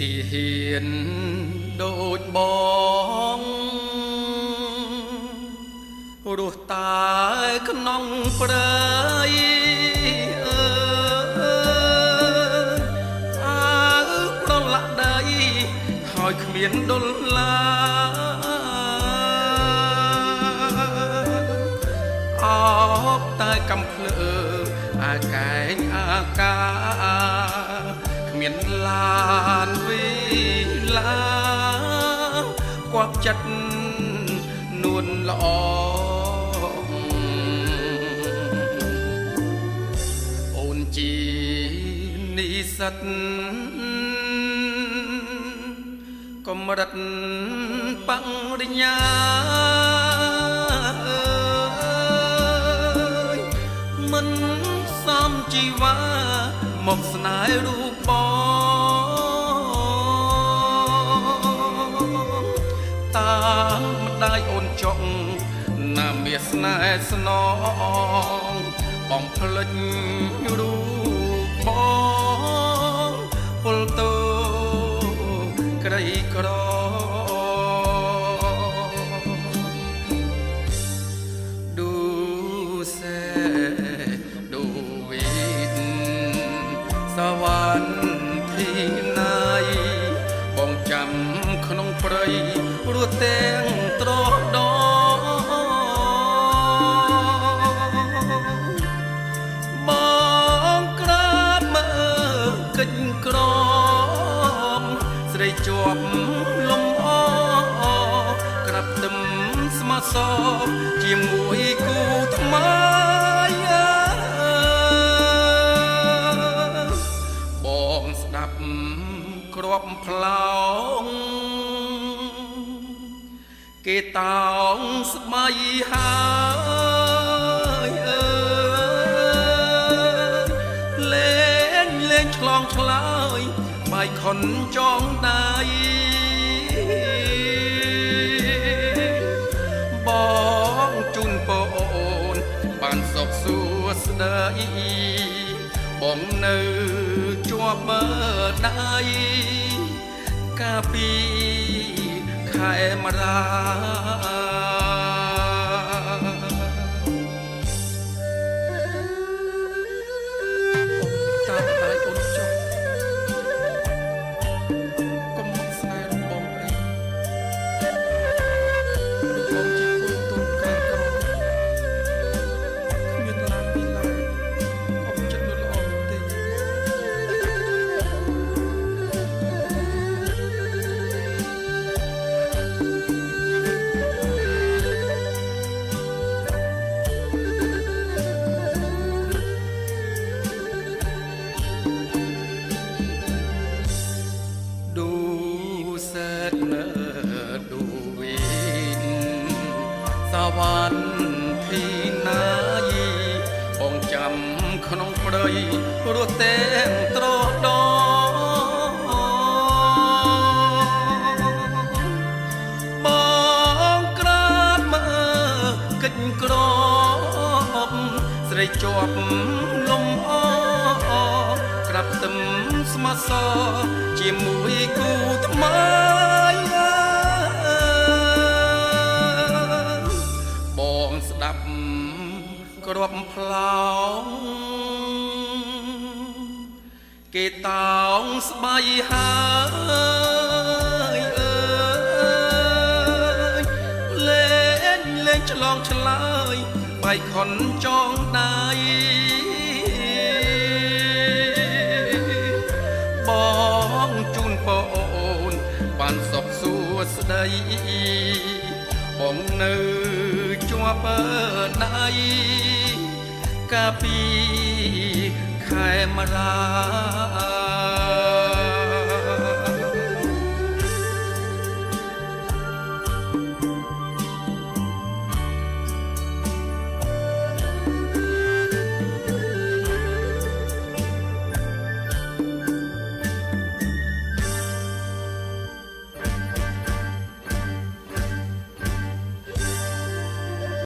ទីហ៊ានដូចបងរស់តែក្នុងព្រៃអើប្រឡាក់ដីហើយគ្មានដុល្លារអបតែកំភ្លើអាកែងអាកាគ្មានឡានវិឡាគប់ចិត្តនួនល្អអូនជានិស្សិតកម្រិតបរិញ្ញាមិនសមជីវ៉ាមកស្នេហ៍រូបបងតាមម្ដាយអូនចុកណាមាសស្នេហ៍ស្នងបងផ្លិចរូបបងពលតោក្រីក្រดูเสดูวินสวรรค์ที่ไหนបងចាំក្នុងព្រៃរស់ទាំងត្រដបងក្រាបមើលកិច្ចក្រមស្រីជាប់លំអក្រាបទឹមស្មាសបជាមួយគូថ្មីបងស្ដាប់គ្រាប់ផ្លោងគេតោងស្បៃហើយលេងលេងឆ្លងឆ្លើយបាយខុនចងដៃបងជូនពអូនបានសុខសួស្ដីបងនៅជាប់មើលដៃកាពីខែមរាតាម្ដាយអូនចុះកុំមកស្នេហ៍បងអីបងជាកូនទុំក្រីក្រគ្មានឡានពីឡានអបចិត្តនោះល្អទេសវណ្ណទីណាយបងចាំក្នុងព្រៃរស់ទាំងត្រដបងក្រាបមើលកិច្ចក្រមស្រីជាប់លំអក្រាបទឹមស្មាសជាមួយគូថ្មីស្ដាប់គ្រាប់ផ្លោងគេតោងស្បៃហើយលេងលេងឆ្លងឆ្លើយបាយខុនចងដៃបងជូនពអូនបានសុខសួស្ដីបងនៅជាប់ដៃកាពីខែមរា